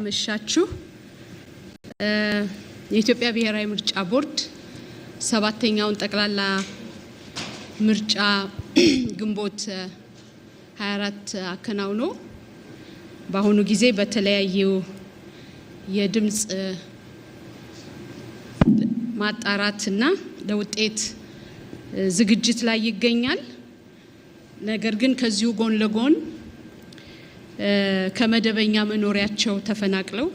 አመሻችሁ። የኢትዮጵያ ብሔራዊ ምርጫ ቦርድ ሰባተኛውን ጠቅላላ ምርጫ ግንቦት 24 አከናውኖ በአሁኑ ጊዜ በተለያዩ የድምጽ ማጣራትና ለውጤት ዝግጅት ላይ ይገኛል። ነገር ግን ከዚሁ ጎን ለጎን ከመደበኛ መኖሪያቸው ተፈናቅለው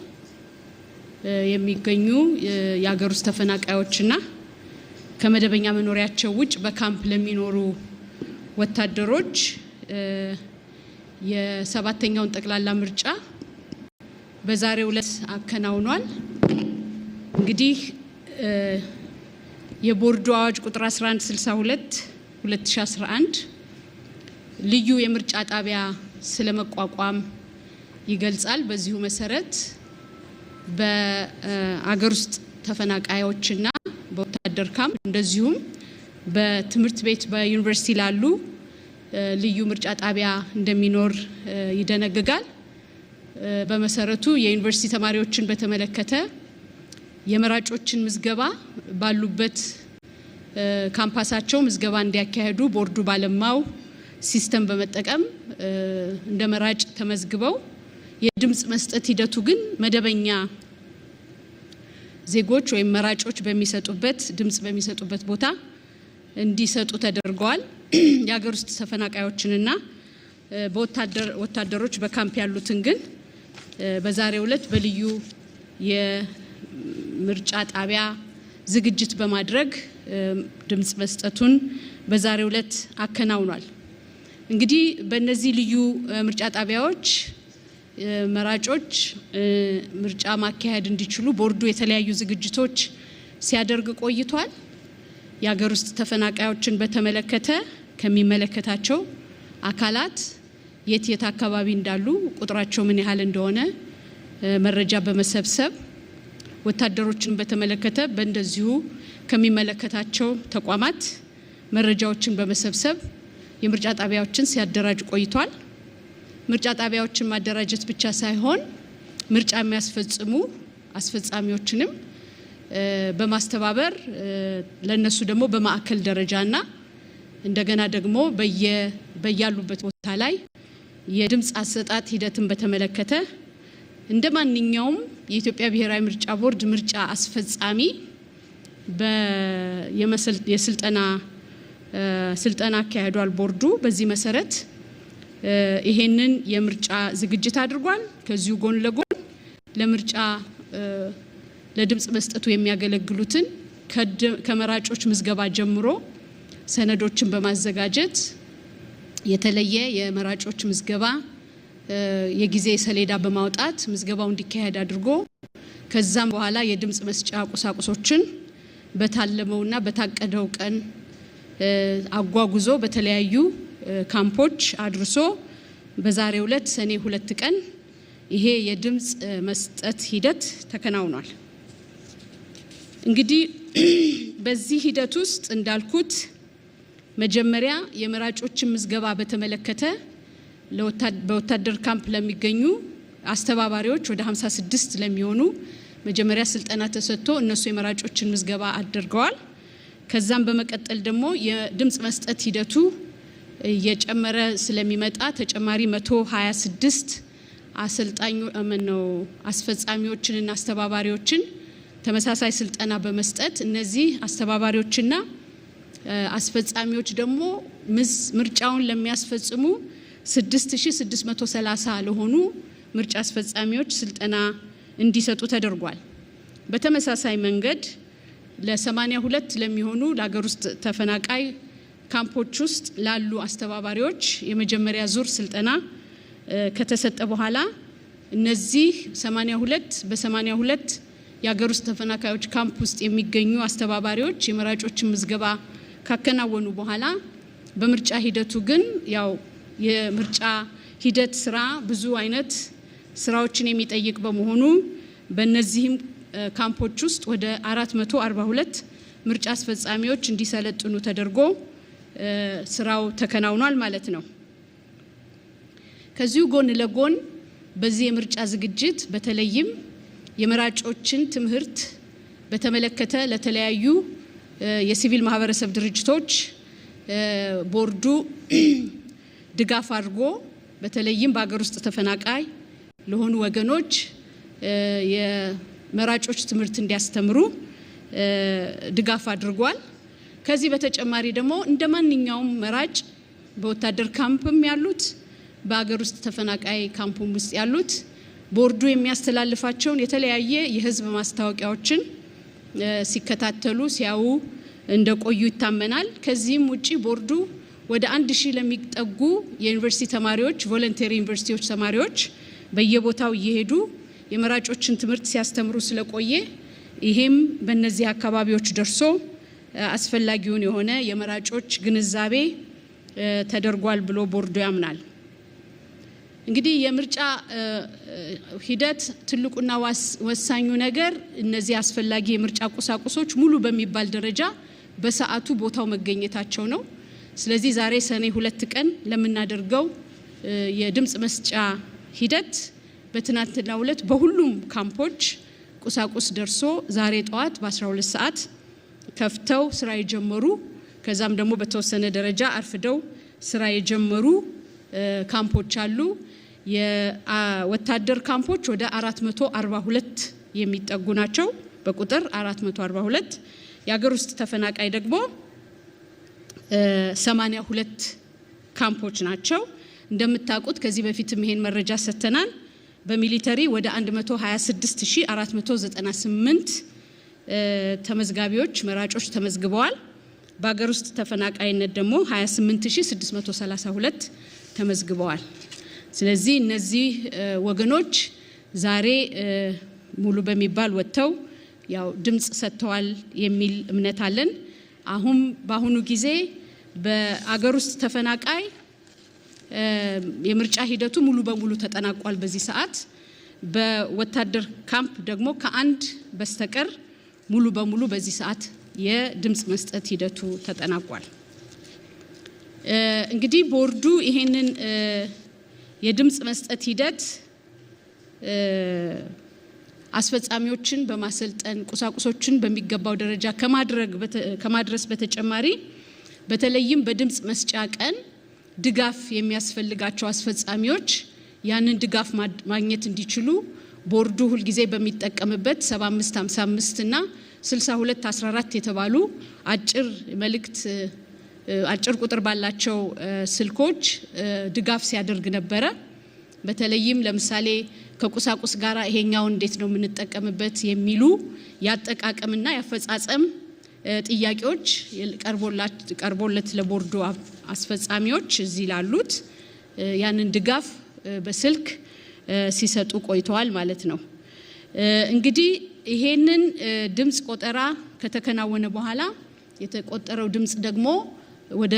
የሚገኙ የሀገር ውስጥ ተፈናቃዮችና ከመደበኛ መኖሪያቸው ውጭ በካምፕ ለሚኖሩ ወታደሮች የሰባተኛውን ጠቅላላ ምርጫ በዛሬው ዕለት አከናውኗል። እንግዲህ የቦርዱ አዋጅ ቁጥር 1162 2011 ልዩ የምርጫ ጣቢያ ስለመቋቋም ይገልጻል። በዚሁ መሰረት በአገር ውስጥ ተፈናቃዮችና በወታደር ካምፕ እንደዚሁም በትምህርት ቤት በዩኒቨርሲቲ ላሉ ልዩ ምርጫ ጣቢያ እንደሚኖር ይደነግጋል። በመሰረቱ የዩኒቨርሲቲ ተማሪዎችን በተመለከተ የመራጮችን ምዝገባ ባሉበት ካምፓሳቸው ምዝገባ እንዲያካሄዱ ቦርዱ ባለማው ሲስተም በመጠቀም እንደ መራጭ ተመዝግበው የድምጽ መስጠት ሂደቱ ግን መደበኛ ዜጎች ወይም መራጮች በሚሰጡበት ድምጽ በሚሰጡበት ቦታ እንዲሰጡ ተደርገዋል። የሀገር ውስጥ ተፈናቃዮችንና ወታደሮች በካምፕ ያሉትን ግን በዛሬው ዕለት በልዩ የምርጫ ጣቢያ ዝግጅት በማድረግ ድምጽ መስጠቱን በዛሬው ዕለት አከናውኗል። እንግዲህ በእነዚህ ልዩ ምርጫ ጣቢያዎች መራጮች ምርጫ ማካሄድ እንዲችሉ ቦርዱ የተለያዩ ዝግጅቶች ሲያደርግ ቆይቷል። የሀገር ውስጥ ተፈናቃዮችን በተመለከተ ከሚመለከታቸው አካላት የት አካባቢ እንዳሉ ቁጥራቸው ምን ያህል እንደሆነ መረጃ በመሰብሰብ ወታደሮችን በተመለከተ በእንደዚሁ ከሚመለከታቸው ተቋማት መረጃዎችን በመሰብሰብ የምርጫ ጣቢያዎችን ሲያደራጅ ቆይቷል። ምርጫ ጣቢያዎችን ማደራጀት ብቻ ሳይሆን ምርጫ የሚያስፈጽሙ አስፈጻሚዎችንም በማስተባበር ለነሱ ደግሞ በማዕከል ደረጃና እንደገና ደግሞ በያሉበት ቦታ ላይ የድምጽ አሰጣጥ ሂደትን በተመለከተ እንደማንኛውም የኢትዮጵያ ብሔራዊ ምርጫ ቦርድ ምርጫ አስፈጻሚ ስልጠና አካሂዷል። ቦርዱ በዚህ መሰረት ይሄንን የምርጫ ዝግጅት አድርጓል። ከዚሁ ጎን ለጎን ለምርጫ ለድምጽ መስጠቱ የሚያገለግሉትን ከመራጮች ምዝገባ ጀምሮ ሰነዶችን በማዘጋጀት የተለየ የመራጮች ምዝገባ የጊዜ ሰሌዳ በማውጣት ምዝገባው እንዲካሄድ አድርጎ ከዛም በኋላ የድምጽ መስጫ ቁሳቁሶችን በታለመውና በታቀደው ቀን አጓጉዞ በተለያዩ ካምፖች አድርሶ በዛሬው ዕለት ሰኔ 2 ቀን ይሄ የድምጽ መስጠት ሂደት ተከናውኗል። እንግዲህ በዚህ ሂደት ውስጥ እንዳልኩት መጀመሪያ የመራጮችን ምዝገባ በተመለከተ በወታደር ካምፕ ለሚገኙ አስተባባሪዎች ወደ 56 ለሚሆኑ መጀመሪያ ስልጠና ተሰጥቶ እነሱ የመራጮችን ምዝገባ አድርገዋል። ከዛም በመቀጠል ደግሞ የድምጽ መስጠት ሂደቱ እየጨመረ ስለሚመጣ ተጨማሪ 126 አስፈጻሚዎችንና አስተባባሪዎችን ተመሳሳይ ስልጠና በመስጠት እነዚህ አስተባባሪዎችና አስፈጻሚዎች ደግሞ ምርጫውን ለሚያስፈጽሙ 6630 ለሆኑ ምርጫ አስፈጻሚዎች ስልጠና እንዲሰጡ ተደርጓል። በተመሳሳይ መንገድ ለ82 ለሚሆኑ ለሀገር ውስጥ ተፈናቃይ ካምፖች ውስጥ ላሉ አስተባባሪዎች የመጀመሪያ ዙር ስልጠና ከተሰጠ በኋላ እነዚህ 82 የሀገር ውስጥ ተፈናቃዮች ካምፕ ውስጥ የሚገኙ አስተባባሪዎች የመራጮችን ምዝገባ ካከናወኑ በኋላ በምርጫ ሂደቱ ግን ያው የምርጫ ሂደት ስራ ብዙ አይነት ስራዎችን የሚጠይቅ በመሆኑ በእነዚህም ካምፖች ውስጥ ወደ 442 ምርጫ አስፈጻሚዎች እንዲሰለጥኑ ተደርጎ ስራው ተከናውኗል ማለት ነው። ከዚሁ ጎን ለጎን በዚህ የምርጫ ዝግጅት በተለይም የመራጮችን ትምህርት በተመለከተ ለተለያዩ የሲቪል ማህበረሰብ ድርጅቶች ቦርዱ ድጋፍ አድርጎ በተለይም በአገር ውስጥ ተፈናቃይ ለሆኑ ወገኖች የመራጮች ትምህርት እንዲያስተምሩ ድጋፍ አድርጓል። ከዚህ በተጨማሪ ደግሞ እንደማንኛውም መራጭ በወታደር ካምፕም ያሉት በአገር ውስጥ ተፈናቃይ ካምፕም ውስጥ ያሉት ቦርዱ የሚያስተላልፋቸውን የተለያየ የህዝብ ማስታወቂያዎችን ሲከታተሉ ሲያዩ እንደቆዩ ይታመናል። ከዚህም ውጪ ቦርዱ ወደ 1000 ለሚጠጉ የዩኒቨርሲቲ ተማሪዎች ቮለንተሪ ዩኒቨርሲቲዎች ተማሪዎች በየቦታው እየሄዱ የመራጮችን ትምህርት ሲያስተምሩ ስለቆየ ይሄም በእነዚህ አካባቢዎች ደርሶ አስፈላጊውን የሆነ የመራጮች ግንዛቤ ተደርጓል ብሎ ቦርዱ ያምናል። እንግዲህ የምርጫ ሂደት ትልቁና ወሳኙ ነገር እነዚህ አስፈላጊ የምርጫ ቁሳቁሶች ሙሉ በሚባል ደረጃ በሰዓቱ ቦታው መገኘታቸው ነው። ስለዚህ ዛሬ ሰኔ 2 ቀን ለምናደርገው የድምጽ መስጫ ሂደት በትናንትናው ዕለት በሁሉም ካምፖች ቁሳቁስ ደርሶ ዛሬ ጠዋት በ12 ሰዓት ከፍተው ስራ የጀመሩ ከዛም ደግሞ በተወሰነ ደረጃ አርፍደው ስራ የጀመሩ ካምፖች አሉ። የወታደር ካምፖች ወደ 442 የሚጠጉ ናቸው በቁጥር 442። የሀገር ውስጥ ተፈናቃይ ደግሞ 82 ካምፖች ናቸው። እንደምታውቁት ከዚህ በፊትም ይሄን መረጃ ሰጥተናል። በሚሊተሪ ወደ 126498 ተመዝጋቢዎች መራጮች ተመዝግበዋል። በሀገር ውስጥ ተፈናቃይነት ደግሞ 28632 ተመዝግበዋል። ስለዚህ እነዚህ ወገኖች ዛሬ ሙሉ በሚባል ወጥተው ያው ድምጽ ሰጥተዋል የሚል እምነት አለን። በአሁኑ ጊዜ በአገር ውስጥ ተፈናቃይ የምርጫ ሂደቱ ሙሉ በሙሉ ተጠናቋል። በዚህ ሰዓት በወታደር ካምፕ ደግሞ ከአንድ በስተቀር ሙሉ በሙሉ በዚህ ሰዓት የድምጽ መስጠት ሂደቱ ተጠናቋል። እንግዲህ ቦርዱ ይሄንን የድምጽ መስጠት ሂደት አስፈጻሚዎችን በማሰልጠን ቁሳቁሶችን በሚገባው ደረጃ ከማድረስ በተጨማሪ በተለይም በድምጽ መስጫ ቀን ድጋፍ የሚያስፈልጋቸው አስፈጻሚዎች ያንን ድጋፍ ማግኘት እንዲችሉ ቦርዱ ሁሉ ጊዜ በሚጠቀምበት 7555 እና 6214 የተባሉ አጭር ቁጥር ባላቸው ስልኮች ድጋፍ ሲያደርግ ነበረ። በተለይም ለምሳሌ ከቁሳቁስ ጋር ይሄኛው እንዴት ነው የምንጠቀምበት የሚሉ ያጠቃቀምና ያፈጻጸም ጥያቄዎች ቀርቦለት ለቦርዱ አስፈጻሚዎች እዚህ ላሉት ያንን ድጋፍ በስልክ ሲሰጡ ቆይተዋል ማለት ነው። እንግዲህ ይሄንን ድምጽ ቆጠራ ከተከናወነ በኋላ የተቆጠረው ድምጽ ደግሞ ወደ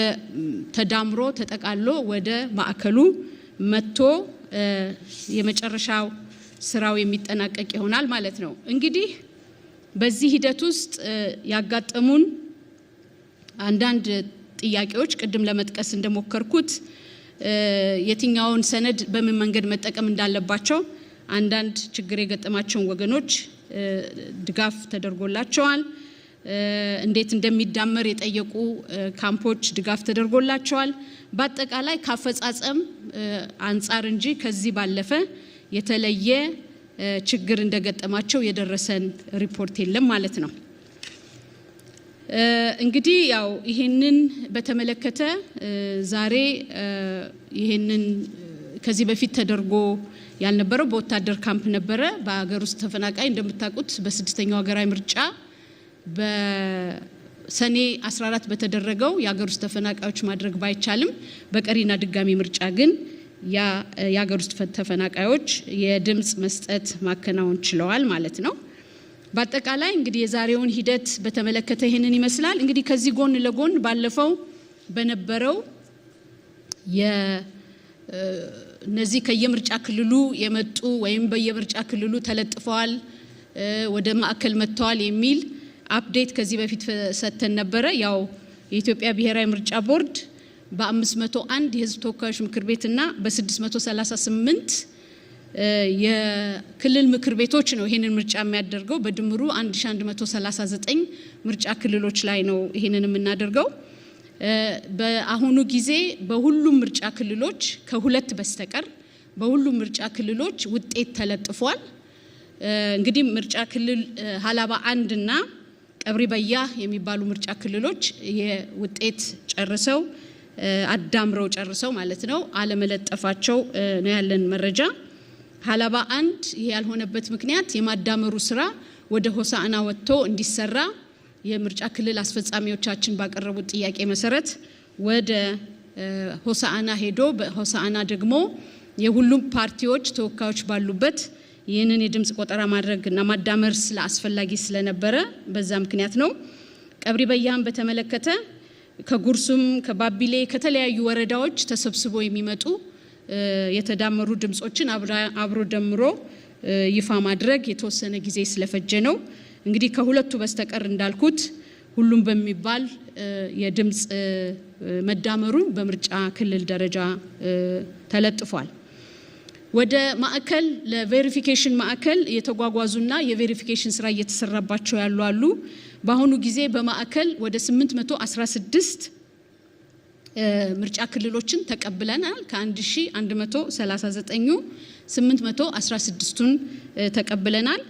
ተዳምሮ ተጠቃሎ ወደ ማዕከሉ መጥቶ የመጨረሻው ስራው የሚጠናቀቅ ይሆናል ማለት ነው። እንግዲህ በዚህ ሂደት ውስጥ ያጋጠሙን አንዳንድ ጥያቄዎች ቅድም ለመጥቀስ እንደሞከርኩት የትኛውን ሰነድ በምን መንገድ መጠቀም እንዳለባቸው አንዳንድ ችግር የገጠማቸውን ወገኖች ድጋፍ ተደርጎላቸዋል። እንዴት እንደሚዳመር የጠየቁ ካምፖች ድጋፍ ተደርጎላቸዋል። በአጠቃላይ ካፈጻጸም አንጻር እንጂ ከዚህ ባለፈ የተለየ ችግር እንደገጠማቸው የደረሰን ሪፖርት የለም ማለት ነው። እንግዲህ ያው ይሄንን በተመለከተ ዛሬ ይሄንን ከዚህ በፊት ተደርጎ ያልነበረው በወታደር ካምፕ ነበረ። በአገር ውስጥ ተፈናቃይ እንደምታውቁት በስድስተኛው ሀገራዊ ምርጫ በሰኔ 14 በተደረገው የአገር ውስጥ ተፈናቃዮች ማድረግ ባይቻልም በቀሪና ድጋሚ ምርጫ ግን የአገር ውስጥ ተፈናቃዮች የድምጽ መስጠት ማከናወን ችለዋል ማለት ነው። በአጠቃላይ እንግዲህ የዛሬውን ሂደት በተመለከተ ይሄንን ይመስላል። እንግዲህ ከዚህ ጎን ለጎን ባለፈው በነበረው እነዚህ ከየምርጫ ክልሉ የመጡ ወይም በየምርጫ ክልሉ ተለጥፈዋል ወደ ማዕከል መጥተዋል የሚል አፕዴት ከዚህ በፊት ሰጥተን ነበረ። ያው የኢትዮጵያ ብሔራዊ ምርጫ ቦርድ በ501 የህዝብ ተወካዮች ምክር ቤትና በ638 የክልል ምክር ቤቶች ነው ይሄንን ምርጫ የሚያደርገው። በድምሩ 1139 ምርጫ ክልሎች ላይ ነው ይሄንን የምናደርገው። በአሁኑ ጊዜ በሁሉም ምርጫ ክልሎች ከሁለት በስተቀር በሁሉም ምርጫ ክልሎች ውጤት ተለጥፏል። እንግዲህ ምርጫ ክልል ሀላባ 1 እና ቀብሪ በያ የሚባሉ ምርጫ ክልሎች የውጤት ጨርሰው አዳምረው ጨርሰው ማለት ነው አለመለጠፋቸው ነው ያለን መረጃ። ሀላባ 1 ይሄ ያልሆነበት ምክንያት የማዳመሩ ስራ ወደ ሆሳዕና ወጥቶ እንዲሰራ የምርጫ ክልል አስፈጻሚዎቻችን ባቀረቡት ጥያቄ መሰረት ወደ ሆሳዕና ሄዶ በሆሳዕና ደግሞ የሁሉም ፓርቲዎች ተወካዮች ባሉበት ይህንን የድምጽ ቆጠራ ማድረግና ማዳመር አስፈላጊ ስለነበረ በዛ ምክንያት ነው። ቀብሪ በያን በተመለከተ ከጉርሱም ከባቢሌ ከተለያዩ ወረዳዎች ተሰብስቦ የሚመጡ የተዳመሩ ድምጾችን አብሮ ደምሮ ይፋ ማድረግ የተወሰነ ጊዜ ስለፈጀ ነው። እንግዲህ ከሁለቱ በስተቀር እንዳልኩት ሁሉም በሚባል የድምጽ መዳመሩን በምርጫ ክልል ደረጃ ተለጥፏል። ወደ ማዕከል ለቬሪፊኬሽን ማዕከል የተጓጓዙና የቬሪፊኬሽን ስራ እየተሰራባቸው ያሉ አሉ። በአሁኑ ጊዜ በማዕከል ወደ 816 ምርጫ ክልሎችን ተቀብለናል። ከ1139ኙ 816ቱን ተቀብለናል።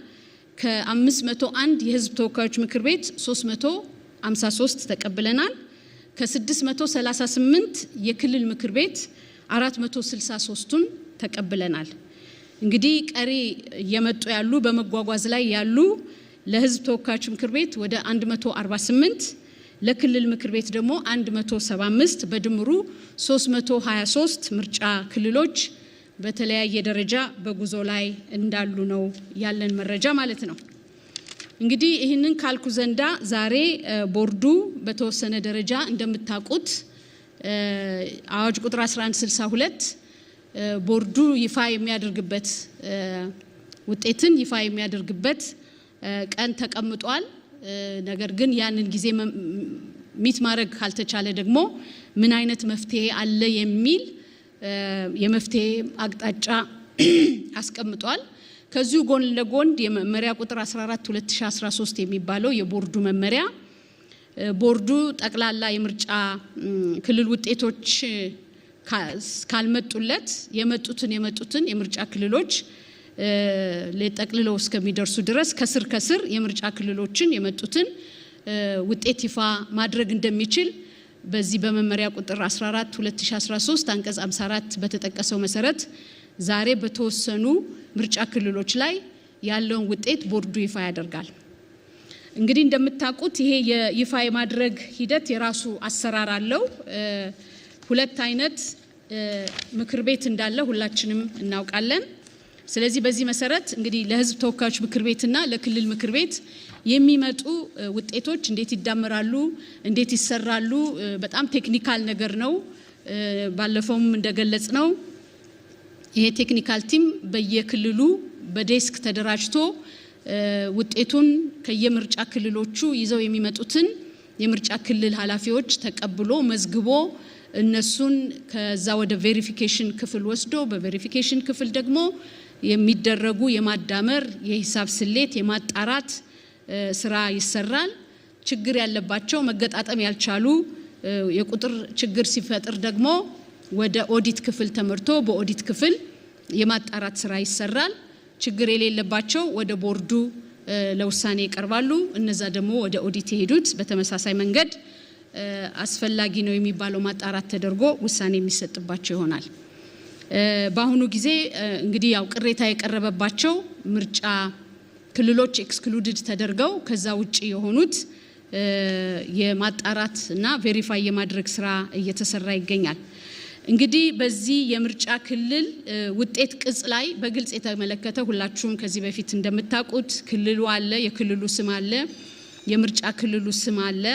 ከ501 የህዝብ ተወካዮች ምክር ቤት 353 ተቀብለናል። ከ638 የክልል ምክር ቤት 463ቱን ተቀብለናል። እንግዲህ ቀሪ እየመጡ ያሉ በመጓጓዝ ላይ ያሉ ለህዝብ ተወካዮች ምክር ቤት ወደ 148 ለክልል ምክር ቤት ደግሞ 175 በድምሩ 323 ምርጫ ክልሎች በተለያየ ደረጃ በጉዞ ላይ እንዳሉ ነው ያለን መረጃ ማለት ነው። እንግዲህ ይህንን ካልኩ ዘንዳ ዛሬ ቦርዱ በተወሰነ ደረጃ እንደምታውቁት አዋጅ ቁጥር 1162 ቦርዱ ይፋ የሚያደርግበት ውጤትን ይፋ የሚያደርግበት ቀን ተቀምጧል። ነገር ግን ያንን ጊዜ ሚት ማድረግ ካልተቻለ ደግሞ ምን አይነት መፍትሄ አለ የሚል የመፍትሄ አቅጣጫ አስቀምጧል። ከዚሁ ጎን ለጎን የመመሪያ ቁጥር 14 2013 የሚባለው የቦርዱ መመሪያ ቦርዱ ጠቅላላ የምርጫ ክልል ውጤቶች ካልመጡለት የመጡትን የምርጫ ክልሎች ለጠቅልለው እስከሚደርሱ ድረስ ከስር የምርጫ ክልሎችን የመጡትን ውጤት ይፋ ማድረግ እንደሚችል በዚህ በመመሪያ ቁጥር 14 2013 አንቀጽ 54 በተጠቀሰው መሰረት ዛሬ በተወሰኑ ምርጫ ክልሎች ላይ ያለውን ውጤት ቦርዱ ይፋ ያደርጋል። እንግዲህ እንደምታውቁት ይሄ የይፋ የማድረግ ሂደት የራሱ አሰራር አለው። ሁለት አይነት ምክር ቤት እንዳለ ሁላችንም እናውቃለን። ስለዚህ በዚህ መሰረት እንግዲህ ለህዝብ ተወካዮች ምክር ቤትና ለክልል ምክር ቤት የሚመጡ ውጤቶች እንዴት ይዳመራሉ፣ እንዴት ይሰራሉ በጣም ቴክኒካል ነገር ነው። ባለፈውም እንደገለጽ ነው ይሄ ቴክኒካል ቲም በየክልሉ በዴስክ ተደራጅቶ ውጤቱን ከየምርጫ ክልሎቹ ይዘው የሚመጡትን የምርጫ ክልል ኃላፊዎች ተቀብሎ መዝግቦ እነሱን ከዛ ወደ ቬሪፊኬሽን ክፍል ወስዶ በቬሪፊኬሽን ክፍል ደግሞ የሚደረጉ የማዳመር የሂሳብ ስሌት የማጣራት ስራ ይሰራል። ችግር ያለባቸው መገጣጠም ያልቻሉ የቁጥር ችግር ሲፈጥር ደግሞ ወደ ኦዲት ክፍል ተመርቶ በኦዲት ክፍል የማጣራት ስራ ይሰራል። ችግር የሌለባቸው ወደ ቦርዱ ለውሳኔ ይቀርባሉ። እነዛ ደግሞ ወደ ኦዲት የሄዱት በተመሳሳይ መንገድ አስፈላጊ ነው የሚባለው ማጣራት ተደርጎ ውሳኔ የሚሰጥባቸው ይሆናል። በአሁኑ ጊዜ እንግዲህ ያው ቅሬታ የቀረበባቸው ምርጫ ክልሎች ኤክስክሉድድ ተደርገው ከዛ ውጪ የሆኑት የማጣራት እና ቬሪፋይ የማድረግ ስራ እየተሰራ ይገኛል። እንግዲህ በዚህ የምርጫ ክልል ውጤት ቅጽ ላይ በግልጽ የተመለከተ ሁላችሁም ከዚህ በፊት እንደምታውቁት ክልሉ አለ፣ የክልሉ ስም አለ፣ የምርጫ ክልሉ ስም አለ።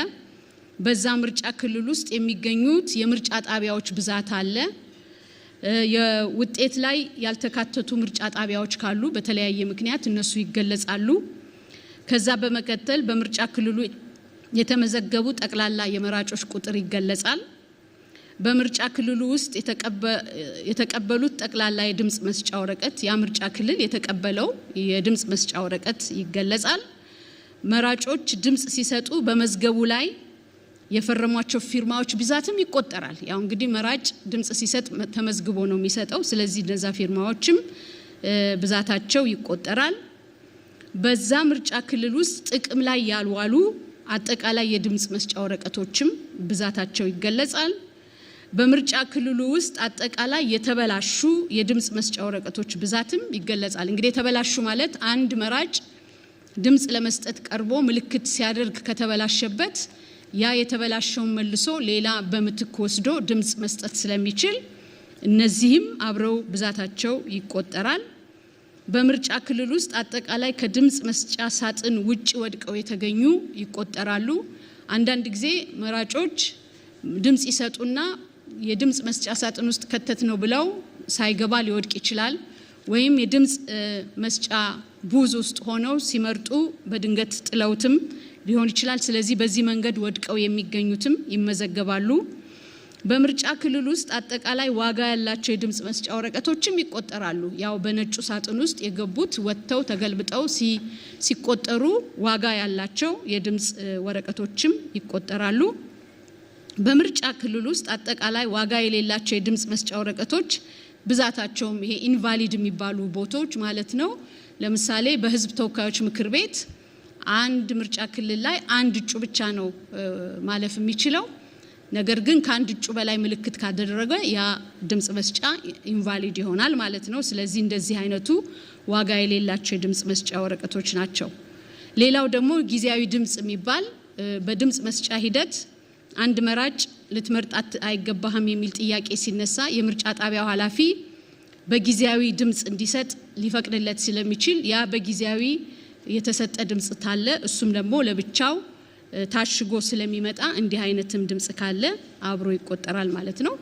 በዛ ምርጫ ክልል ውስጥ የሚገኙት የምርጫ ጣቢያዎች ብዛት አለ። የውጤት ላይ ያልተካተቱ ምርጫ ጣቢያዎች ካሉ በተለያየ ምክንያት እነሱ ይገለጻሉ። ከዛ በመከተል በምርጫ ክልሉ የተመዘገቡ ጠቅላላ የመራጮች ቁጥር ይገለጻል። በምርጫ ክልሉ ውስጥ የተቀበሉት ጠቅላላ የድምጽ መስጫ ወረቀት ያ ምርጫ ክልል የተቀበለው የድምጽ መስጫ ወረቀት ይገለጻል። መራጮች ድምጽ ሲሰጡ በመዝገቡ ላይ የፈረሟቸው ፊርማዎች ብዛትም ይቆጠራል። ያው እንግዲህ መራጭ ድምጽ ሲሰጥ ተመዝግቦ ነው የሚሰጠው። ስለዚህ እነዛ ፊርማዎችም ብዛታቸው ይቆጠራል። በዛ ምርጫ ክልል ውስጥ ጥቅም ላይ ያልዋሉ አጠቃላይ የድምጽ መስጫ ወረቀቶችም ብዛታቸው ይገለጻል። በምርጫ ክልሉ ውስጥ አጠቃላይ የተበላሹ የድምጽ መስጫ ወረቀቶች ብዛትም ይገለጻል። እንግዲህ የተበላሹ ማለት አንድ መራጭ ድምጽ ለመስጠት ቀርቦ ምልክት ሲያደርግ ከተበላሸበት ያ የተበላሸውን መልሶ ሌላ በምትክ ወስዶ ድምጽ መስጠት ስለሚችል እነዚህም አብረው ብዛታቸው ይቆጠራል። በምርጫ ክልል ውስጥ አጠቃላይ ከድምጽ መስጫ ሳጥን ውጪ ወድቀው የተገኙ ይቆጠራሉ። አንዳንድ ጊዜ መራጮች ድምጽ ይሰጡና የድምጽ መስጫ ሳጥን ውስጥ ከተት ነው ብለው ሳይገባ ሊወድቅ ይችላል። ወይም የድምጽ መስጫ ቡዝ ውስጥ ሆነው ሲመርጡ በድንገት ጥለውትም ሊሆን ይችላል። ስለዚህ በዚህ መንገድ ወድቀው የሚገኙትም ይመዘገባሉ። በምርጫ ክልል ውስጥ አጠቃላይ ዋጋ ያላቸው የድምጽ መስጫ ወረቀቶችም ይቆጠራሉ። ያው በነጩ ሳጥን ውስጥ የገቡት ወጥተው ተገልብጠው ሲቆጠሩ ዋጋ ያላቸው የድምጽ ወረቀቶችም ይቆጠራሉ። በምርጫ ክልል ውስጥ አጠቃላይ ዋጋ የሌላቸው የድምጽ መስጫ ወረቀቶች ብዛታቸውም ይሄ ኢንቫሊድ የሚባሉ ቦታዎች ማለት ነው። ለምሳሌ በህዝብ ተወካዮች ምክር ቤት አንድ ምርጫ ክልል ላይ አንድ እጩ ብቻ ነው ማለፍ የሚችለው። ነገር ግን ከአንድ እጩ በላይ ምልክት ካደረገ ያ ድምጽ መስጫ ኢንቫሊድ ይሆናል ማለት ነው። ስለዚህ እንደዚህ አይነቱ ዋጋ የሌላቸው የድምጽ መስጫ ወረቀቶች ናቸው። ሌላው ደግሞ ጊዜያዊ ድምጽ የሚባል በድምጽ መስጫ ሂደት አንድ መራጭ ልትመርጣት አይገባህም የሚል ጥያቄ ሲነሳ የምርጫ ጣቢያው ኃላፊ በጊዜያዊ ድምጽ እንዲሰጥ ሊፈቅድለት ስለሚችል ያ በጊዜያዊ የተሰጠ ድምጽ ታለ እሱም ደግሞ ለብቻው ታሽጎ ስለሚመጣ እንዲህ አይነትም ድምጽ ካለ አብሮ ይቆጠራል ማለት ነው።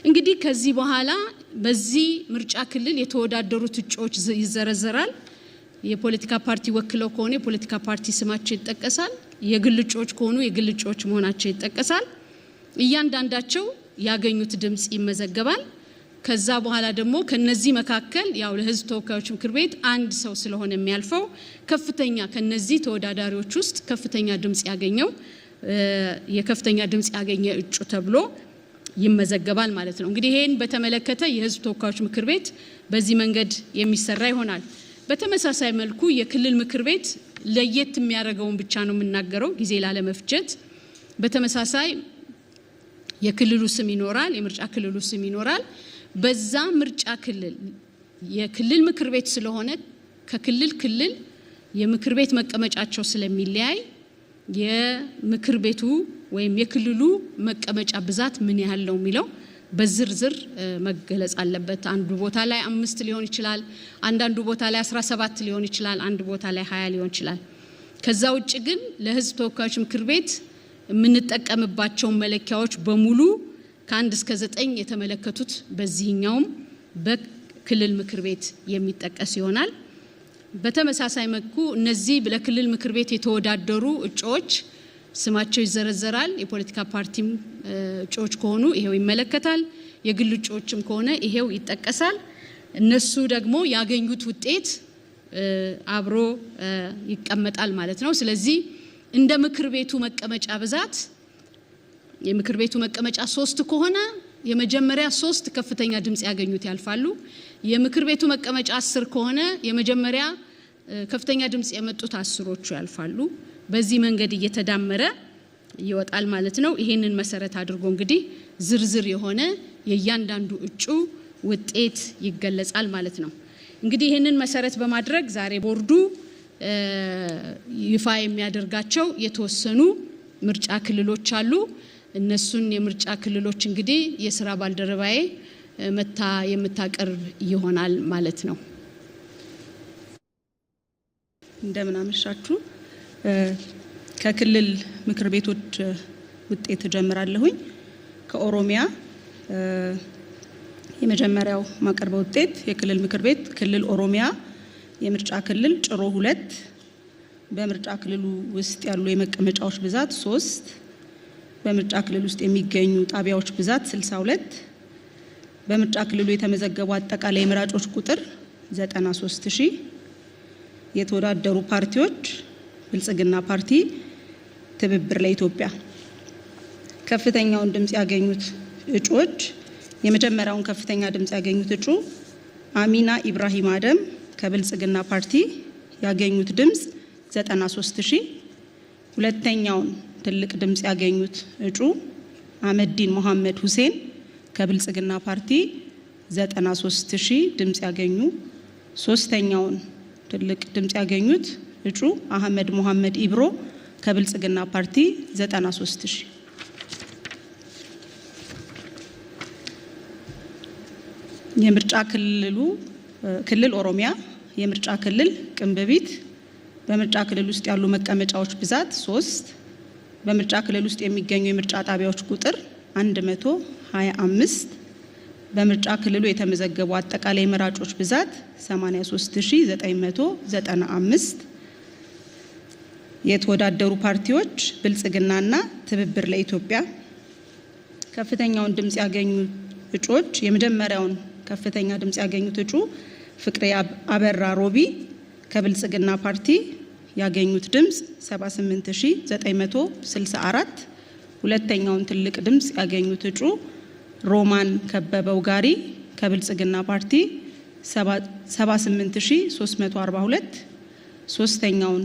እንግዲህ ከዚህ በኋላ በዚህ ምርጫ ክልል የተወዳደሩት እጩዎች ይዘረዘራል። የፖለቲካ ፓርቲ ወክለው ከሆነ የፖለቲካ ፓርቲ ስማቸው ይጠቀሳል። የግል እጩዎች ከሆኑ የግል እጩዎች መሆናቸው ይጠቀሳል። እያንዳንዳቸው ያገኙት ድምጽ ይመዘገባል። ከዛ በኋላ ደግሞ ከነዚህ መካከል ያው ለህዝብ ተወካዮች ምክር ቤት አንድ ሰው ስለሆነ የሚያልፈው ከፍተኛ ከነዚህ ተወዳዳሪዎች ውስጥ ከፍተኛ ድምጽ ያገኘው የከፍተኛ ድምጽ ያገኘ እጩ ተብሎ ይመዘገባል ማለት ነው። እንግዲህ ይሄን በተመለከተ የህዝብ ተወካዮች ምክር ቤት በዚህ መንገድ የሚሰራ ይሆናል። በተመሳሳይ መልኩ የክልል ምክር ቤት ለየት የሚያደርገውን ብቻ ነው የምናገረው ጊዜ ላለመፍጀት። በተመሳሳይ የክልሉ ስም ይኖራል፣ የምርጫ ክልሉ ስም ይኖራል። በዛ ምርጫ ክልል የክልል ምክር ቤት ስለሆነ ከክልል ክልል የምክር ቤት መቀመጫቸው ስለሚለያይ የምክር ቤቱ ወይም የክልሉ መቀመጫ ብዛት ምን ያህል ነው የሚለው በዝርዝር መገለጽ አለበት። አንዱ ቦታ ላይ 5 ሊሆን ይችላል፣ አንዳንዱ ቦታ ላይ 17 ሊሆን ይችላል፣ አንድ ቦታ ላይ 20 ሊሆን ይችላል። ከዛ ውጭ ግን ለህዝብ ተወካዮች ምክር ቤት የምንጠቀምባቸው መለኪያዎች በሙሉ ከ1 እስከ 9 የተመለከቱት በዚህኛውም በክልል ምክር ቤት የሚጠቀስ ይሆናል። በተመሳሳይ መልኩ እነዚህ ለክልል ምክር ቤት የተወዳደሩ እጩዎች ስማቸው ይዘረዘራል። የፖለቲካ ፓርቲም እጩዎች ከሆኑ ይሄው ይመለከታል። የግል እጩዎችም ከሆነ ይሄው ይጠቀሳል። እነሱ ደግሞ ያገኙት ውጤት አብሮ ይቀመጣል ማለት ነው። ስለዚህ እንደ ምክር ቤቱ መቀመጫ ብዛት የምክር ቤቱ መቀመጫ 3 ከሆነ የመጀመሪያ 3 ከፍተኛ ድምጽ ያገኙት ያልፋሉ። የምክር ቤቱ መቀመጫ 10 ከሆነ የመጀመሪያ ከፍተኛ ድምጽ የመጡት 10ዎቹ ያልፋሉ። በዚህ መንገድ እየተዳመረ ይወጣል ማለት ነው። ይሄንን መሰረት አድርጎ እንግዲህ ዝርዝር የሆነ የእያንዳንዱ እጩ ውጤት ይገለጻል ማለት ነው። እንግዲህ ይሄንን መሰረት በማድረግ ዛሬ ቦርዱ ይፋ የሚያደርጋቸው የተወሰኑ ምርጫ ክልሎች አሉ። እነሱን የምርጫ ክልሎች እንግዲህ የስራ ባልደረባዬ መታ የምታቀርብ ይሆናል ማለት ነው። እንደምን አመሻችሁ። ከክልል ምክር ቤቶች ውጤት ጀምራለሁኝ። ከኦሮሚያ የመጀመሪያው ማቀርበው ውጤት የክልል ምክር ቤት ክልል ኦሮሚያ የምርጫ ክልል ጭሮ 2 በምርጫ ክልሉ ውስጥ ያሉ የመቀመጫዎች ብዛት 3 በምርጫ ክልል ውስጥ የሚገኙ ጣቢያዎች ብዛት 62፣ በምርጫ ክልሉ የተመዘገቡ አጠቃላይ የመራጮች ቁጥር 93000። የተወዳደሩ ፓርቲዎች ብልጽግና ፓርቲ፣ ትብብር ለኢትዮጵያ። ከፍተኛውን ድምጽ ያገኙት እጩዎች የመጀመሪያውን ከፍተኛ ድምጽ ያገኙት እጩ አሚና ኢብራሂም አደም ከብልጽግና ፓርቲ ያገኙት ድምጽ 93000። ሁለተኛውን ትልቅ ድምጽ ያገኙት እጩ አህመዲን መሐመድ ሁሴን ከብልጽግና ፓርቲ 93000 ድምጽ ያገኙ። ሶስተኛውን ትልቅ ድምጽ ያገኙት እጩ አህመድ መሐመድ ኢብሮ ከብልጽግና ፓርቲ 93000። የምርጫ ክልል ኦሮሚያ የምርጫ ክልል ቅንብቢት በምርጫ ክልል ውስጥ ያሉ መቀመጫዎች ብዛት 3፣ በምርጫ ክልል ውስጥ የሚገኙ የምርጫ ጣቢያዎች ቁጥር 125፣ በምርጫ ክልሉ የተመዘገቡ አጠቃላይ መራጮች ብዛት 83995። የተወዳደሩ ፓርቲዎች ብልጽግናና ትብብር ለኢትዮጵያ። ከፍተኛውን ድምጽ ያገኙ እጩዎች የመጀመሪያውን ከፍተኛ ድምጽ ያገኙት እጩ ፍቅሬ አበራ ሮቢ ከብልጽግና ፓርቲ ያገኙት ድምጽ 78964። ሁለተኛውን ትልቅ ድምጽ ያገኙት እጩ ሮማን ከበበው ጋሪ ከብልጽግና ፓርቲ 78342። ሶስተኛውን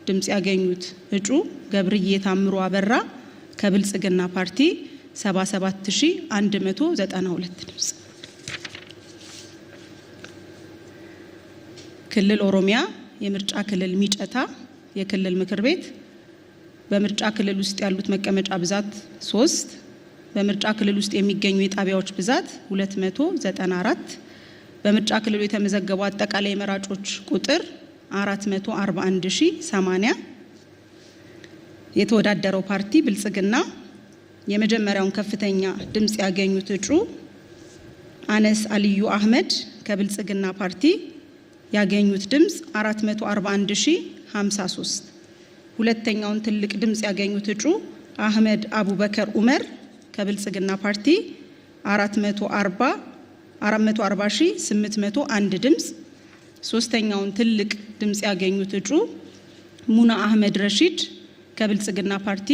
ድምጽ ያገኙት እጩ ገብርዬ ታምሩ አበራ ከብልጽግና ፓርቲ 77192 ድምጽ። ክልል ኦሮሚያ የምርጫ ክልል ሚጨታ የክልል ምክር ቤት በምርጫ ክልል ውስጥ ያሉት መቀመጫ ብዛት 3፣ በምርጫ ክልል ውስጥ የሚገኙ የጣቢያዎች ብዛት 294፣ በምርጫ ክልሉ የተመዘገቡ አጠቃላይ መራጮች ቁጥር 441080። የተወዳደረው ፓርቲ ብልጽግና የመጀመሪያውን ከፍተኛ ድምጽ ያገኙት እጩ አነስ አልዩ አህመድ ከብልጽግና ፓርቲ ያገኙት ድምጽ 441053። ሁለተኛውን ትልቅ ድምጽ ያገኙት እጩ አህመድ አቡበከር ኡመር ከብልጽግና ፓርቲ 440801 ድምጽ። ሶስተኛውን ትልቅ ድምጽ ያገኙት እጩ ሙና አህመድ ረሺድ ከብልጽግና ፓርቲ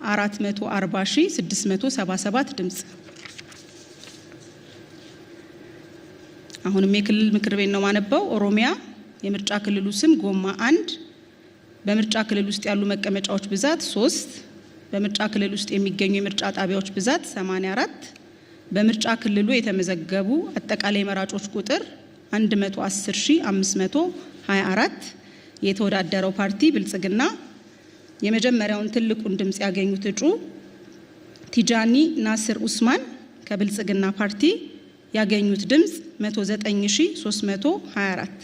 440677 ድምጽ። አሁንም የክልል ምክር ቤት ነው ማነበው። ኦሮሚያ የምርጫ ክልሉ ስም ጎማ 1 በምርጫ ክልል ውስጥ ያሉ መቀመጫዎች ብዛት 3፣ በምርጫ ክልል ውስጥ የሚገኙ የምርጫ ጣቢያዎች ብዛት 84፣ በምርጫ ክልሉ የተመዘገቡ አጠቃላይ መራጮች ቁጥር 110524። የተወዳደረው ፓርቲ ብልጽግና የመጀመሪያውን ትልቁን ድምጽ ያገኙት እጩ ቲጃኒ ናስር ኡስማን ከብልጽግና ፓርቲ ያገኙት ድምጽ 109324።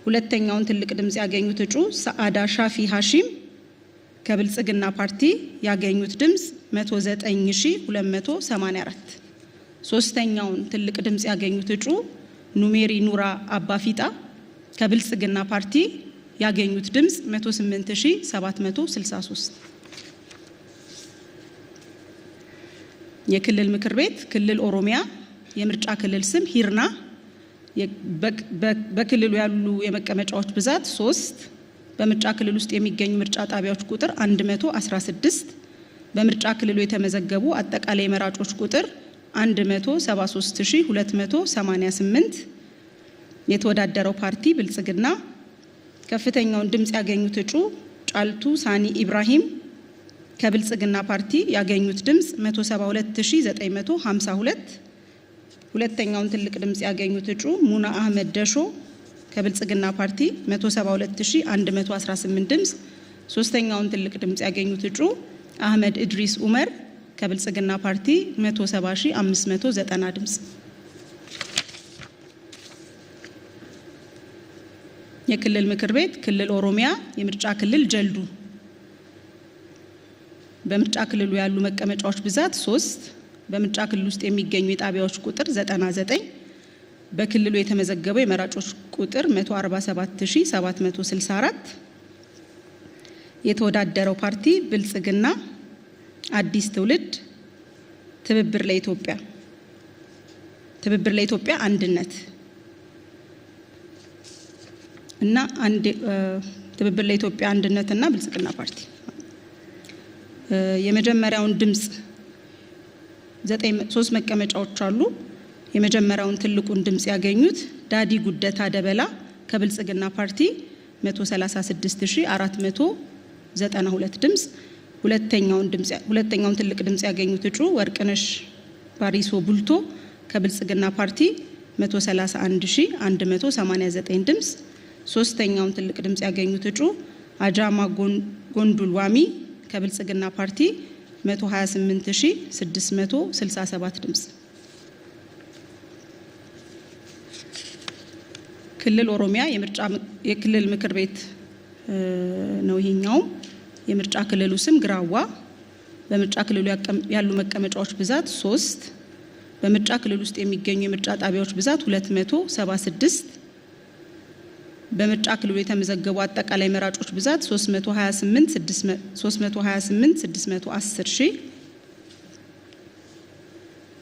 ሁለተኛውን ትልቅ ድምጽ ያገኙት እጩ ሰዓዳ ሻፊ ሐሺም ከብልጽግና ፓርቲ ያገኙት ድምጽ 109284። ሶስተኛውን ትልቅ ድምጽ ያገኙት እጩ ኑሜሪ ኑራ አባፊጣ ከብልጽግና ፓርቲ ያገኙት ድምጽ 108763። የክልል ምክር ቤት ክልል ኦሮሚያ የምርጫ ክልል ስም ሂርና በክልሉ ያሉ የመቀመጫዎች ብዛት 3፣ በምርጫ ክልል ውስጥ የሚገኙ ምርጫ ጣቢያዎች ቁጥር 116፣ በምርጫ ክልሉ የተመዘገቡ አጠቃላይ መራጮች ቁጥር 173288። የተወዳደረው ፓርቲ ብልጽግና ከፍተኛውን ድምጽ ያገኙት እጩ ጫልቱ ሳኒ ኢብራሂም ከብልጽግና ፓርቲ ያገኙት ድምጽ 172952። ሁለተኛውን ትልቅ ድምጽ ያገኙት እጩ ሙና አህመድ ደሾ ከብልጽግና ፓርቲ 172118 ድምጽ። ሶስተኛውን ትልቅ ድምጽ ያገኙት እጩ አህመድ ኢድሪስ ኡመር ከብልጽግና ፓርቲ 170590 ድምጽ። የክልል ምክር ቤት ክልል ኦሮሚያ የምርጫ ክልል ጀልዱ በምርጫ ክልሉ ያሉ መቀመጫዎች ብዛት 3፣ በምርጫ ክልል ውስጥ የሚገኙ የጣቢያዎች ቁጥር 99፣ በክልሉ የተመዘገበው የመራጮች ቁጥር 147764። የተወዳደረው ፓርቲ ብልጽግና አዲስ ትውልድ፣ ትብብር ለኢትዮጵያ አንድነት እና ትብብር ለኢትዮጵያ አንድነትና ብልጽግና ፓርቲ የመጀመሪያውን ድምጽ 3 መቀመጫዎች አሉ። የመጀመሪያውን ትልቁን ድምጽ ያገኙት ዳዲ ጉደታ ደበላ ከብልጽግና ፓርቲ 136492 ድምጽ። ሁለተኛውን ትልቅ ድምጽ ያገኙት እጩ ወርቅነሽ ባሪሶ ቡልቶ ከብልጽግና ፓርቲ 131189 ድምጽ። ሶስተኛውን ትልቅ ድምጽ ያገኙት እጩ አጃማ ጎንዱል ዋሚ ከብልጽግና ፓርቲ 128667 ድምጽ። ክልል ኦሮሚያ የክልል ምክር ቤት ነው። ይሄኛው የምርጫ ክልሉ ስም ግራዋ። በምርጫ ክልሉ ያሉ መቀመጫዎች ብዛት 3። በምርጫ ክልል ውስጥ የሚገኙ የምርጫ ጣቢያዎች ብዛት 276። በምርጫ ክልሉ የተመዘገቡ አጠቃላይ መራጮች ብዛት 328610 ሺህ።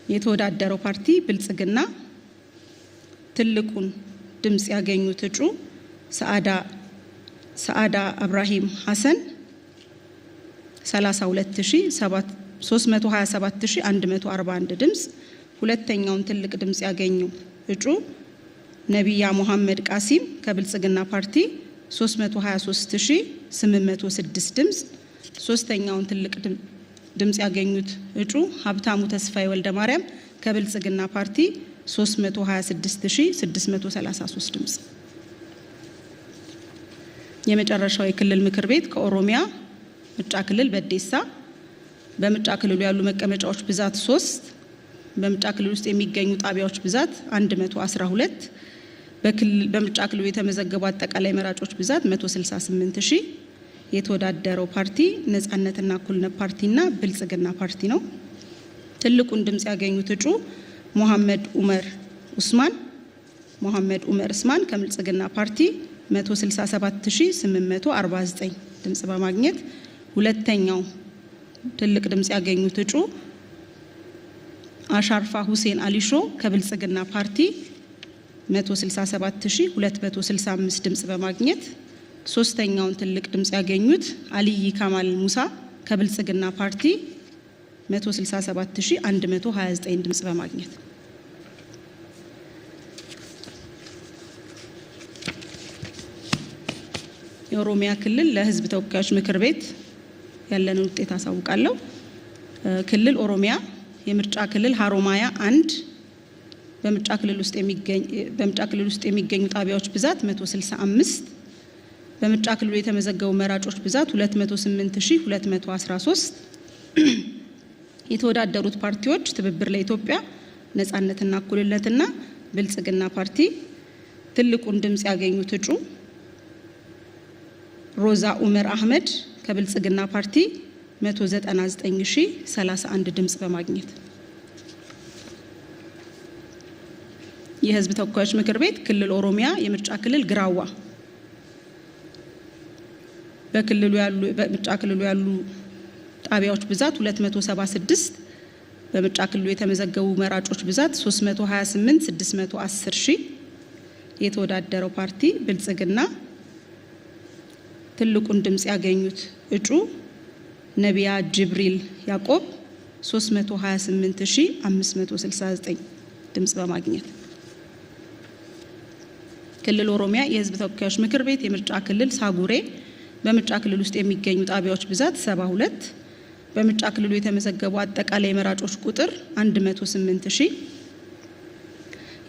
የተወዳደረው ፓርቲ ብልጽግና። ትልቁን ድምጽ ያገኙት እጩ ሰዓዳ አብራሂም ሐሰን 3277141 ድምጽ። ሁለተኛውን ትልቅ ድምጽ ያገኙ እጩ ነቢያ ሙሐመድ ቃሲም ከብልጽግና ፓርቲ 323806 ድምጽ። ሶስተኛውን ትልቅ ድምጽ ያገኙት እጩ ሀብታሙ ተስፋዬ ወልደ ማርያም ከብልጽግና ፓርቲ 326633 ድምጽ። የመጨረሻው የክልል ምክር ቤት ከኦሮሚያ ምርጫ ክልል በዴሳ። በምርጫ ክልሉ ያሉ መቀመጫዎች ብዛት 3። በምርጫ ክልል ውስጥ የሚገኙ ጣቢያዎች ብዛት 112። በምርጫ ክልሉ የተመዘገቡ አጠቃላይ መራጮች ብዛት 168 ሺህ። የተወዳደረው ፓርቲ ነጻነትና እኩልነት ፓርቲና ብልጽግና ፓርቲ ነው። ትልቁን ድምጽ ያገኙት እጩ መሐመድ ኡመር ኡስማን ከብልጽግና ፓርቲ 167849 ድምጽ በማግኘት ሁለተኛው ትልቅ ድምጽ ያገኙት እጩ አሻርፋ ሁሴን አሊሾ ከብልጽግና ፓርቲ 167265 ድምጽ በማግኘት ሶስተኛውን ትልቅ ድምጽ ያገኙት አልይ ካማል ሙሳ ከብልጽግና ፓርቲ 167129 ድምጽ በማግኘት። የኦሮሚያ ክልል ለሕዝብ ተወካዮች ምክር ቤት ያለንን ውጤት አሳውቃለሁ። ክልል ኦሮሚያ የምርጫ ክልል ሀሮማያ 1 በምርጫ ክልል ውስጥ የሚገኙ ጣቢያዎች ብዛት 165። በምርጫ ክልሉ የተመዘገቡ መራጮች ብዛት 208213። የተወዳደሩት ፓርቲዎች ትብብር ለኢትዮጵያ፣ ነጻነትና እኩልነትና ብልጽግና ፓርቲ። ትልቁን ድምጽ ያገኙት እጩ ሮዛ ኡመር አህመድ ከብልጽግና ፓርቲ 199031 ድምጽ በማግኘት። የህዝብ ተወካዮች ምክር ቤት ክልል ኦሮሚያ የምርጫ ክልል ግራዋ። በምርጫ ክልሉ ያሉ ጣቢያዎች ብዛት 276። በምርጫ ክልሉ የተመዘገቡ መራጮች ብዛት 328610 ሺህ። የተወዳደረው ፓርቲ ብልጽግና። ትልቁን ድምጽ ያገኙት እጩ ነቢያ ጅብሪል ያዕቆብ 328569 ድምጽ በማግኘት። ክልል ኦሮሚያ የህዝብ ተወካዮች ምክር ቤት የምርጫ ክልል ሳጉሬ በምርጫ ክልል ውስጥ የሚገኙ ጣቢያዎች ብዛት 72። በምርጫ ክልሉ የተመዘገቡ አጠቃላይ መራጮች ቁጥር 108,000።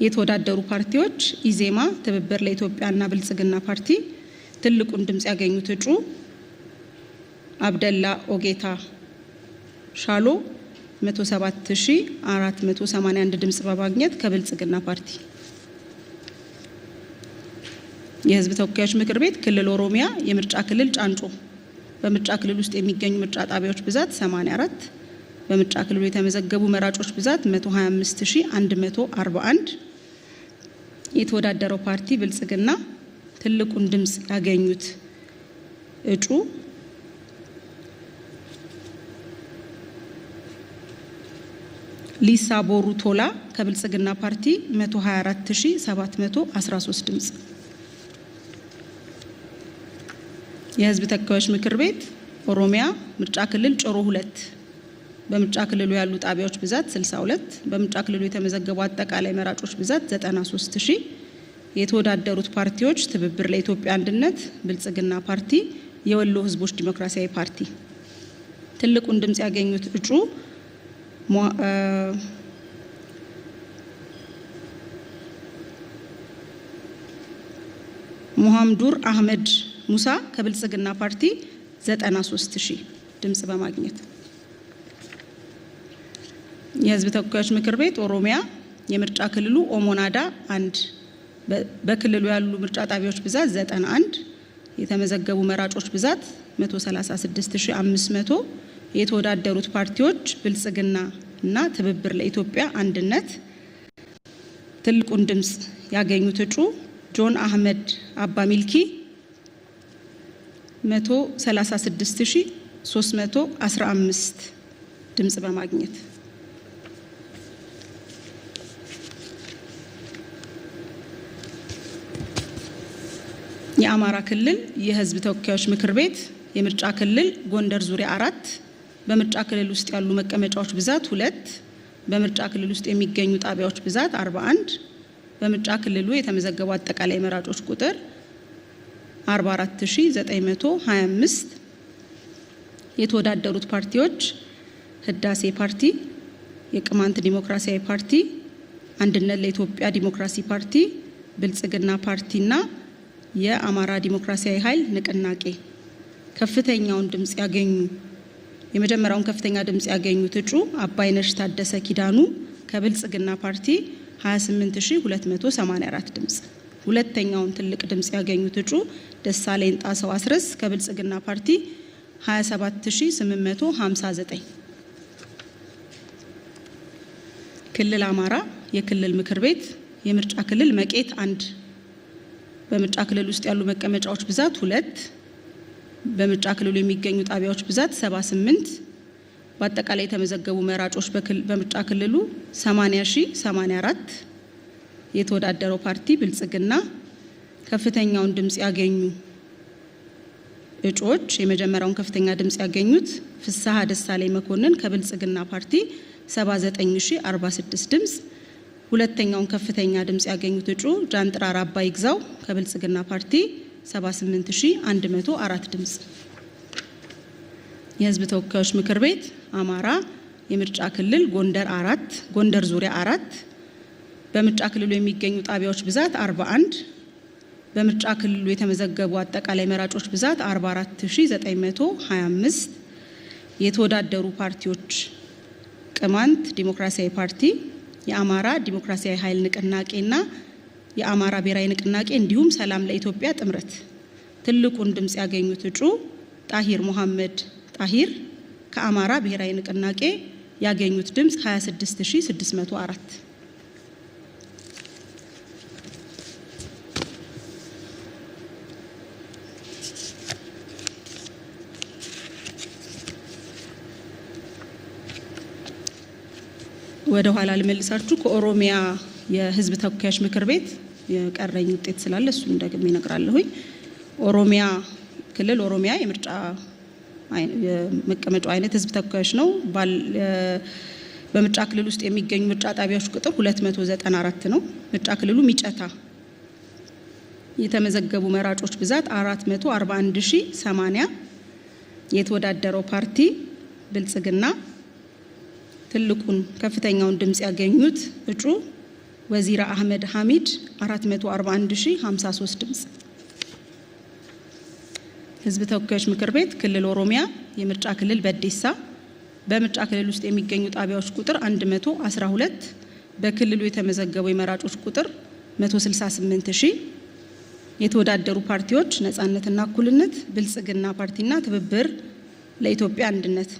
የተወዳደሩ ፓርቲዎች ኢዜማ፣ ትብብር ለኢትዮጵያና ብልጽግና ፓርቲ። ትልቁን ድምጽ ያገኙት እጩ አብደላ ኦጌታ ሻሎ 107,481 ድምጽ በማግኘት ከብልጽግና ፓርቲ። የህዝብ ተወካዮች ምክር ቤት ክልል ኦሮሚያ የምርጫ ክልል ጫንጮ በምርጫ ክልል ውስጥ የሚገኙ ምርጫ ጣቢያዎች ብዛት 84። በምርጫ ክልሉ የተመዘገቡ መራጮች ብዛት 125,141። የተወዳደረው ፓርቲ ብልጽግና። ትልቁን ድምጽ ያገኙት እጩ ሊሳ ቦሩ ቶላ ከብልጽግና ፓርቲ 124713 ድምጽ። የህዝብ ተወካዮች ምክር ቤት ኦሮሚያ ምርጫ ክልል ጮሮ 2 በምርጫ ክልሉ ያሉ ጣቢያዎች ብዛት 62 በምርጫ ክልሉ የተመዘገቡ አጠቃላይ መራጮች ብዛት 93000 የተወዳደሩት ፓርቲዎች ትብብር ለኢትዮጵያ አንድነት፣ ብልጽግና ፓርቲ፣ የወሎ ህዝቦች ዲሞክራሲያዊ ፓርቲ። ትልቁን ድምጽ ያገኙት እጩ ሙሐምዱር አህመድ ሙሳ ከብልጽግና ፓርቲ 93000 ድምጽ በማግኘት የህዝብ ተወካዮች ምክር ቤት ኦሮሚያ የምርጫ ክልሉ ኦሞናዳ 1 በክልሉ ያሉ ምርጫ ጣቢያዎች ብዛት 91 የተመዘገቡ መራጮች ብዛት 136500 የተወዳደሩት ፓርቲዎች ብልጽግና እና ትብብር ለኢትዮጵያ አንድነት። ትልቁን ድምጽ ያገኙት እጩ ጆን አህመድ አባ ሚልኪ 136315 ድምጽ በማግኘት የአማራ ክልል የህዝብ ተወካዮች ምክር ቤት የምርጫ ክልል ጎንደር ዙሪያ 4 በምርጫ ክልል ውስጥ ያሉ መቀመጫዎች ብዛት 2 በምርጫ ክልል ውስጥ የሚገኙ ጣቢያዎች ብዛት 41 በምርጫ ክልሉ የተመዘገቡ አጠቃላይ መራጮች ቁጥር 44925 የተወዳደሩት ፓርቲዎች ህዳሴ ፓርቲ፣ የቅማንት ዲሞክራሲያዊ ፓርቲ፣ አንድነት ለኢትዮጵያ ዲሞክራሲ ፓርቲ፣ ብልጽግና ፓርቲና የአማራ ዲሞክራሲያዊ ኃይል ንቅናቄ። ከፍተኛውን ድምጽ ያገኙ የመጀመሪያውን ከፍተኛ ድምጽ ያገኙት እጩ አባይነሽ ታደሰ ኪዳኑ ከብልጽግና ፓርቲ 28284 ድምጽ። ሁለተኛውን ትልቅ ድምጽ ያገኙት እጩ ደሳለኝ ጣሰው አስረስ ከብልጽግና ፓርቲ 27859። ክልል አማራ የክልል ምክር ቤት የምርጫ ክልል መቄት 1 በምርጫ ክልል ውስጥ ያሉ መቀመጫዎች ብዛት 2 በምርጫ ክልሉ የሚገኙ ጣቢያዎች ብዛት 78 በአጠቃላይ የተመዘገቡ መራጮች በምርጫ ክልሉ 80084 የተወዳደረው ፓርቲ ብልጽግና። ከፍተኛውን ድምጽ ያገኙ እጩዎች የመጀመሪያውን ከፍተኛ ድምጽ ያገኙት ፍስሐ ደሳለኝ መኮንን ከብልጽግና ፓርቲ 79046 ድምጽ። ሁለተኛውን ከፍተኛ ድምጽ ያገኙት እጩ ጃንጥራር አባይ ግዛው ከብልጽግና ፓርቲ 78104 ድምጽ። የህዝብ ተወካዮች ምክር ቤት አማራ የምርጫ ክልል ጎንደር 4 ጎንደር ዙሪያ 4 በምርጫ ክልሉ የሚገኙ ጣቢያዎች ብዛት 41 በምርጫ ክልሉ የተመዘገቡ አጠቃላይ መራጮች ብዛት 44925 የተወዳደሩ ፓርቲዎች ቅማንት ዲሞክራሲያዊ ፓርቲ፣ የአማራ ዲሞክራሲያዊ ኃይል ንቅናቄና የአማራ ብሔራዊ ንቅናቄ እንዲሁም ሰላም ለኢትዮጵያ ጥምረት። ትልቁን ድምጽ ያገኙት እጩ ጣሂር መሐመድ ጣሂር ከአማራ ብሔራዊ ንቅናቄ ያገኙት ድምጽ 26604። ወደ ኋላ ልመልሳችሁ። ከኦሮሚያ የህዝብ ተወካዮች ምክር ቤት የቀረኝ ውጤት ስላለ እሱን ደግሜ እነግራለሁኝ። ኦሮሚያ ክልል ኦሮሚያ የምርጫ መቀመጫው አይነት ህዝብ ተወካዮች ነው። በምርጫ ክልል ውስጥ የሚገኙ ምርጫ ጣቢያዎች ቁጥር 294 ነው። ምርጫ ክልሉ ሚጨታ የተመዘገቡ መራጮች ብዛት 441080 የተወዳደረው ፓርቲ ብልጽግና። ትልቁን ከፍተኛውን ድምጽ ያገኙት እጩ ወዚራ አህመድ ሐሚድ 441053 ድምጽ። ህዝብ ተወካዮች ምክር ቤት ክልል ኦሮሚያ የምርጫ ክልል በዴሳ በምርጫ ክልል ውስጥ የሚገኙ ጣቢያዎች ቁጥር 112 በክልሉ የተመዘገቡ የመራጮች ቁጥር 168000 የተወዳደሩ ፓርቲዎች ነጻነትና እኩልነት፣ ብልጽግና ፓርቲና ትብብር ለኢትዮጵያ አንድነት።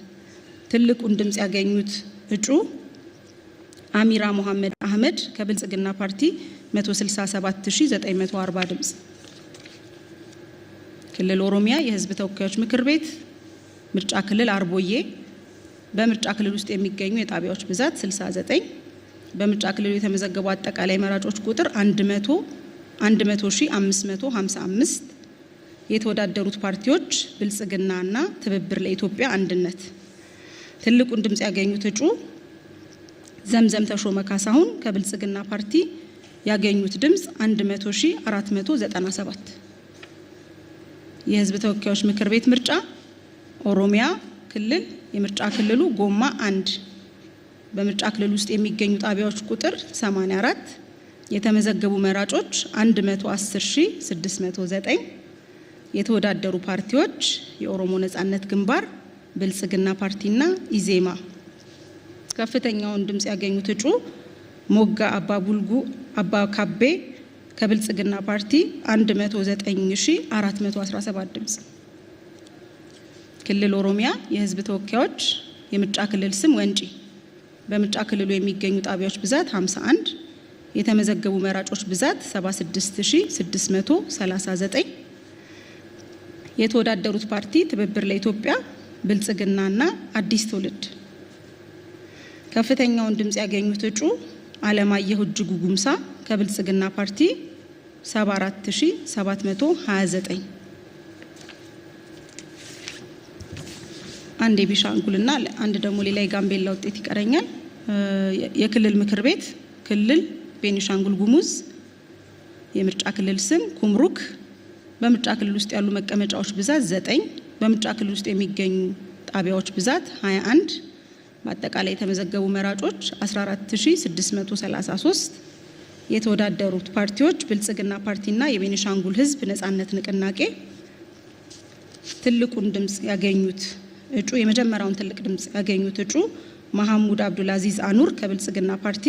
ትልቁን ድምጽ ያገኙት እጩ አሚራ መሐመድ አህመድ ከብልጽግና ፓርቲ 167940 ድምጽ። ክልል ኦሮሚያ የህዝብ ተወካዮች ምክር ቤት ምርጫ ክልል አርቦዬ በምርጫ ክልል ውስጥ የሚገኙ የጣቢያዎች ብዛት 69፣ በምርጫ ክልሉ የተመዘገቡ አጠቃላይ መራጮች ቁጥር 100,555፣ የተወዳደሩት ፓርቲዎች ብልጽግናና ትብብር ለኢትዮጵያ አንድነት። ትልቁን ድምጽ ያገኙት እጩ ዘምዘም ተሾመ ካሳሁን ከብልጽግና ፓርቲ ያገኙት ድምጽ 100,497። የህዝብ ተወካዮች ምክር ቤት ምርጫ ኦሮሚያ ክልል የምርጫ ክልሉ ጎማ 1 በምርጫ ክልል ውስጥ የሚገኙ ጣቢያዎች ቁጥር 84፣ የተመዘገቡ መራጮች 110,609፣ የተወዳደሩ ፓርቲዎች የኦሮሞ ነጻነት ግንባር፣ ብልጽግና ፓርቲና ኢዜማ። ከፍተኛውን ድምጽ ያገኙት እጩ ሞጋ አባቡልጉ አባካቤ ከብልጽግና ፓርቲ 109,417 ድምጽ። ክልል ኦሮሚያ የህዝብ ተወካዮች የምርጫ ክልል ስም ወንጪ በምርጫ ክልሉ የሚገኙ ጣቢያዎች ብዛት 51፣ የተመዘገቡ መራጮች ብዛት 76,639፣ የተወዳደሩት ፓርቲ ትብብር ለኢትዮጵያ፣ ብልጽግናና አዲስ ትውልድ። ከፍተኛውን ድምጽ ያገኙት እጩ አለማየሁ እጅጉ ጉምሳ ከብልጽግና ፓርቲ 74,729። አንድ የቤኒሻንጉልና አንድ ደግሞ ሌላ የጋምቤላ ውጤት ይቀረኛል። የክልል ምክር ቤት ክልል ቤኒሻንጉል ጉሙዝ የምርጫ ክልል ስም ኩምሩክ በምርጫ ክልል ውስጥ ያሉ መቀመጫዎች ብዛት 9፣ በምርጫ ክልል ውስጥ የሚገኙ ጣቢያዎች ብዛት 21፣ በአጠቃላይ የተመዘገቡ መራጮች 14,633፣ የተወዳደሩት ፓርቲዎች ብልጽግና ፓርቲና የቤኒሻንጉል ህዝብ ነጻነት ንቅናቄ። ትልቁን ድምጽ ያገኙት እጩ የመጀመሪያውን ትልቅ ድምጽ ያገኙት እጩ መሐሙድ አብዱልአዚዝ አኑር ከብልጽግና ፓርቲ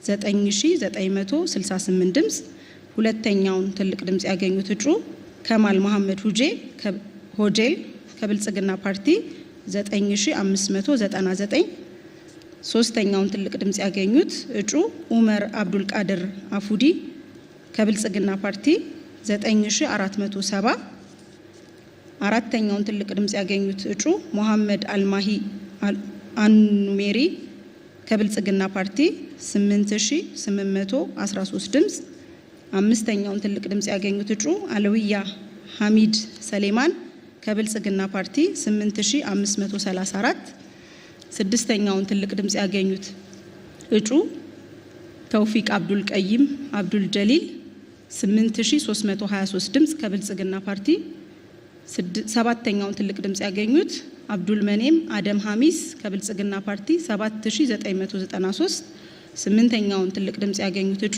9,968 ድምጽ። ሁለተኛውን ትልቅ ድምጽ ያገኙት እጩ ከማል መሐመድ ሆጄል ከብልጽግና ፓርቲ 9,599። ሶስተኛውን ትልቅ ድምጽ ያገኙት እጩ ኡመር አብዱል ቃድር አፉዲ ከብልጽግና ፓርቲ 9,470። አራተኛውን ትልቅ ድምጽ ያገኙት እጩ መሐመድ አልማሂ አኑሜሪ ከብልጽግና ፓርቲ 8,813 ድምጽ። አምስተኛውን ትልቅ ድምጽ ያገኙት እጩ አለዊያ ሐሚድ ሰሌማን ከብልጽግና ፓርቲ 8,534። ስድስተኛውን ትልቅ ድምጽ ያገኙት እጩ ተውፊቅ አብዱል ቀይም አብዱል ጀሊል 8,323 ድምጽ ከብልጽግና ፓርቲ። ሰባተኛውን ትልቅ ድምጽ ያገኙት አብዱል መኔም አደም ሐሚስ ከብልጽግና ፓርቲ 7,993። ስምንተኛውን ትልቅ ድምጽ ያገኙት እጩ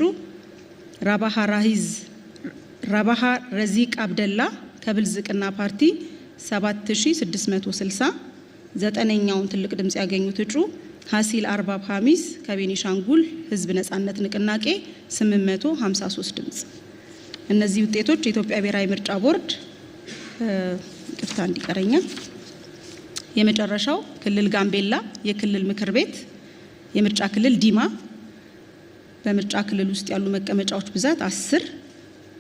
ራባሃ ረዚቅ አብደላ ከብልጽግና ፓርቲ 7,660። ዘጠነኛውን ትልቅ ድምጽ ያገኙት እጩ ሀሲል አርባብ ሐሚስ ከቤኒሻንጉል ህዝብ ነጻነት ንቅናቄ 853 ድምጽ። እነዚህ ውጤቶች የኢትዮጵያ ብሔራዊ ምርጫ ቦርድ ይቅርታ እንዲቀረኛል። የመጨረሻው ክልል ጋምቤላ የክልል ምክር ቤት የምርጫ ክልል ዲማ በምርጫ ክልል ውስጥ ያሉ መቀመጫዎች ብዛት 10፣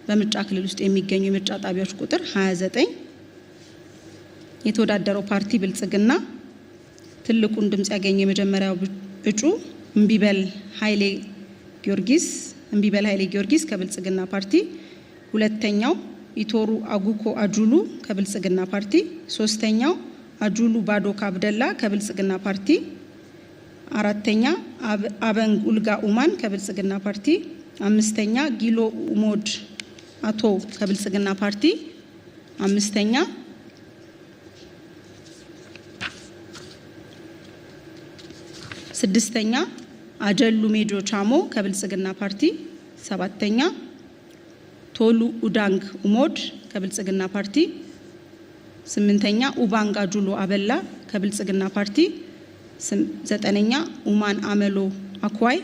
በምርጫ ክልል ውስጥ የሚገኙ የምርጫ ጣቢያዎች ቁጥር 29፣ የተወዳደረው ፓርቲ ብልጽግና ትልቁን ድምጽ ያገኘ የመጀመሪያው እጩ እምቢበል ኃይሌ ጊዮርጊስ ከብልጽግና ፓርቲ፣ ሁለተኛው ኢቶሩ አጉኮ አጁሉ ከብልጽግና ፓርቲ፣ ሶስተኛው አጁሉ ባዶካ አብደላ ከብልጽግና ፓርቲ፣ አራተኛ አበንግ ኡልጋ ኡማን ከብልጽግና ፓርቲ፣ አምስተኛ ጊሎ ኡሞድ አቶ ከብልጽግና ፓርቲ፣ አምስተኛ ስድስተኛ አጀሉ ሜጆ ቻሞ ከብልጽግና ፓርቲ፣ ሰባተኛ ቶሉ ኡዳንግ ኡሞድ ከብልጽግና ፓርቲ፣ ስምንተኛ ኡባንጋ ጁሎ አበላ ከብልጽግና ፓርቲ፣ ዘጠነኛ ኡማን አመሎ አኳይ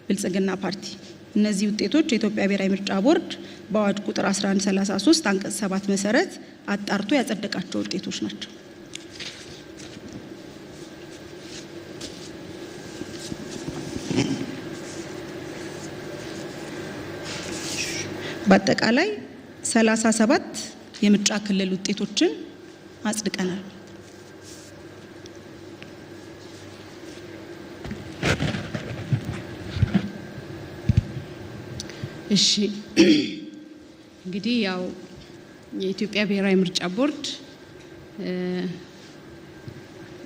ብልጽግና ፓርቲ። እነዚህ ውጤቶች የኢትዮጵያ ብሔራዊ ምርጫ ቦርድ በአዋጅ ቁጥር 1133 አንቀጽ 7 መሰረት አጣርቶ ያጸደቃቸው ውጤቶች ናቸው። በአጠቃላይ 37 የምርጫ ክልል ውጤቶችን አጽድቀናል። እሺ እንግዲህ ያው የኢትዮጵያ ብሔራዊ ምርጫ ቦርድ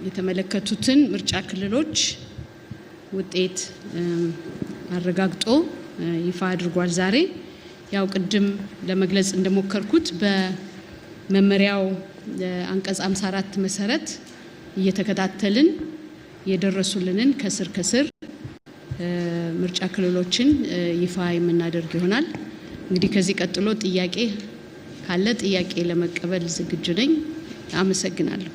የተመለከቱትን ምርጫ ክልሎች ውጤት አረጋግጦ ይፋ አድርጓል። ዛሬ ያው ቅድም ለመግለጽ እንደሞከርኩት በመመሪያው አንቀጽ 54 መሰረት እየተከታተልን የደረሱልንን ከስር ምርጫ ክልሎችን ይፋ የምናደርግ ይሆናል። እንግዲህ ከዚህ ቀጥሎ ጥያቄ ካለ ጥያቄ ለመቀበል ዝግጁ ነኝ። አመሰግናለሁ።